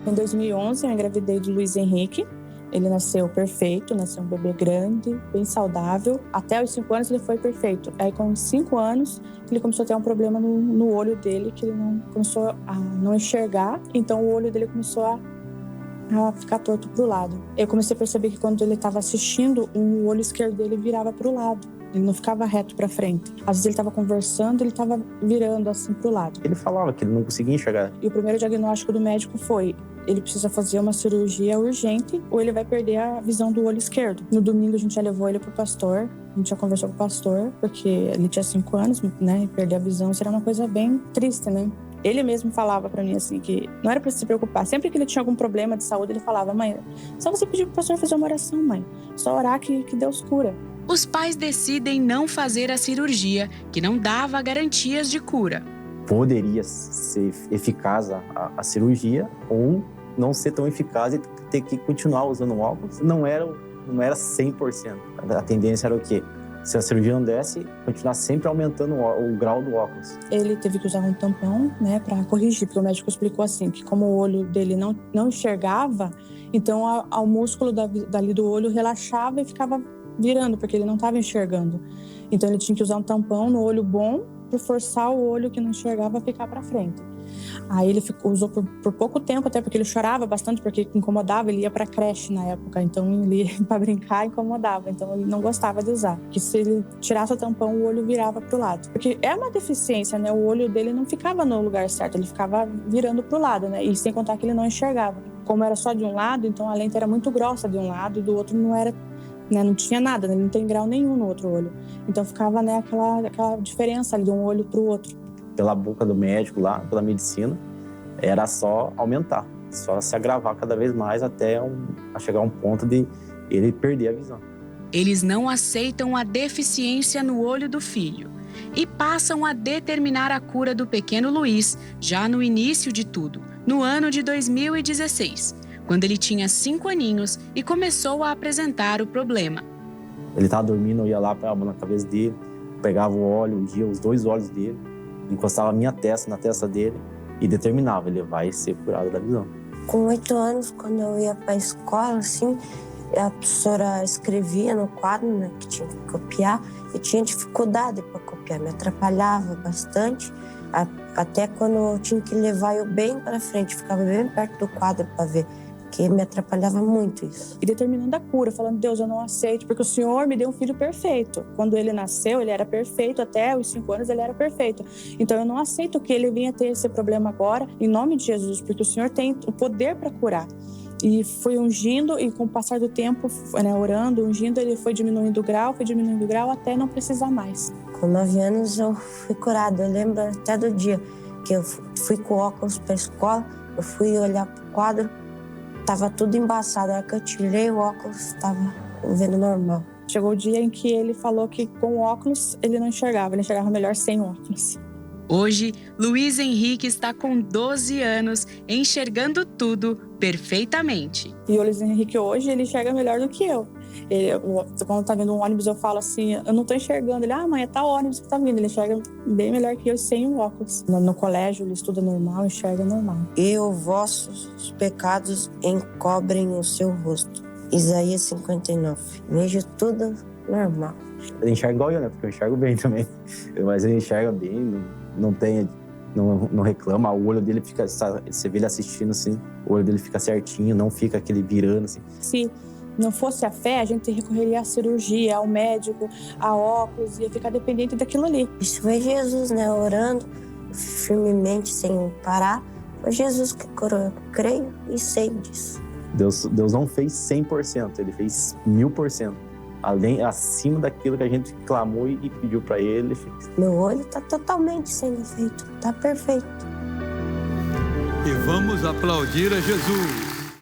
Em 2011, eu engravidei do Luiz Henrique. Ele nasceu perfeito, nasceu um bebê grande, bem saudável. Até os 5 anos ele foi perfeito. Aí com 5 anos ele começou a ter um problema no olho dele, que ele começou a não enxergar. Então o olho dele começou a ficar torto pro lado. Eu comecei a perceber que quando ele estava assistindo, o olho esquerdo dele virava pro lado. Ele não ficava reto pra frente. Às vezes ele estava conversando, ele estava virando assim pro lado. Ele falava que ele não conseguia enxergar. E o primeiro diagnóstico do médico foi: ele precisa fazer uma cirurgia urgente ou ele vai perder a visão do olho esquerdo. No domingo a gente já levou ele pro pastor, a gente já conversou com o pastor, porque ele tinha 5 anos, né, e perder a visão seria uma coisa bem triste, né? Ele mesmo falava pra mim assim, que não era pra se preocupar. Sempre que ele tinha algum problema de saúde, ele falava: mãe, só você pedir pro pastor fazer uma oração, mãe. Só orar que Deus cura. Os pais decidem não fazer a cirurgia, que não dava garantias de cura. Poderia ser eficaz a cirurgia ou não ser tão eficaz e ter que continuar usando óculos. Não era 100%. A tendência era o quê? Se a cirurgia não desse, continuar sempre aumentando o grau do óculos. Ele teve que usar um tampão, né, para corrigir, porque o médico explicou assim, que como o olho dele não enxergava, então o músculo dali do olho relaxava e ficava virando, porque ele não estava enxergando. Então ele tinha que usar um tampão no olho bom para forçar o olho que não enxergava a ficar para frente. Aí ele usou por pouco tempo, até porque ele chorava bastante, porque incomodava. Ele ia para creche na época, então ele ia para brincar, incomodava. Então ele não gostava de usar, porque se ele tirasse o tampão, o olho virava pro lado. Porque é uma deficiência, né? O olho dele não ficava no lugar certo, ele ficava virando pro lado, né? E sem contar que ele não enxergava. Como era só de um lado, então a lente era muito grossa de um lado e do outro não era, né? Não tinha nada, né? Ele não tem grau nenhum no outro olho. Então ficava, né, aquela diferença ali de um olho pro outro. Pela boca do médico lá, pela medicina, era só aumentar, só se agravar cada vez mais até chegar a um ponto de ele perder a visão. Eles não aceitam a deficiência no olho do filho e passam a determinar a cura do pequeno Luiz já no início de tudo, no ano de 2016, quando ele tinha 5 aninhos e começou a apresentar o problema. Ele estava dormindo, eu ia lá, pegava na cabeça dele, pegava o óleo, os 2 olhos dele, encostava a minha testa na testa dele e determinava, ele vai ser curado da visão. Com 8 anos, quando eu ia para a escola, assim, a professora escrevia no quadro, né, que tinha que copiar, e tinha dificuldade para copiar, me atrapalhava bastante, até quando eu tinha que levar eu bem para frente, ficava bem perto do quadro para ver, que me atrapalhava muito isso. E determinando a cura, falando: Deus, eu não aceito, porque o Senhor me deu um filho perfeito. Quando ele nasceu, ele era perfeito, até os 5 anos ele era perfeito. Então eu não aceito que ele venha ter esse problema agora, em nome de Jesus, porque o Senhor tem o poder para curar. E foi ungindo, e com o passar do tempo, né, orando, ungindo, ele foi diminuindo o grau, até não precisar mais. Com 9 anos eu fui curada. Eu lembro até do dia que eu fui com óculos para a escola, eu fui olhar para o quadro, tava tudo embaçado. A hora que eu tirei o óculos, estava vendo normal. Chegou o dia em que ele falou que com óculos ele não enxergava, ele enxergava melhor sem óculos. Hoje, Luiz Henrique está com 12 anos, enxergando tudo perfeitamente. E o Luiz Henrique hoje, ele enxerga melhor do que eu. Quando tá vindo um ônibus, eu falo assim: eu não tô enxergando. Ele: mãe, é tal ônibus que tá vindo. Ele enxerga bem melhor que eu sem o óculos. No colégio, ele estuda normal, enxerga normal. E os vossos pecados encobrem o seu rosto. Isaías 59. Vejo tudo normal. Ele enxerga igual eu, né? Porque eu enxergo bem também. Mas ele enxerga bem, não reclama. O olho dele fica, você vê ele assistindo assim, o olho dele fica certinho, não fica aquele virando assim. Se não fosse a fé, a gente recorreria à cirurgia, ao médico, a óculos, ia ficar dependente daquilo ali. Isso foi Jesus, né? Orando firmemente, sem parar. Foi Jesus que curou. Eu creio e sei disso. Deus não fez 100%, ele fez 1000%. Acima daquilo que a gente clamou e pediu para ele, ele fez. Meu olho está totalmente sem defeito, está perfeito. E vamos aplaudir a Jesus.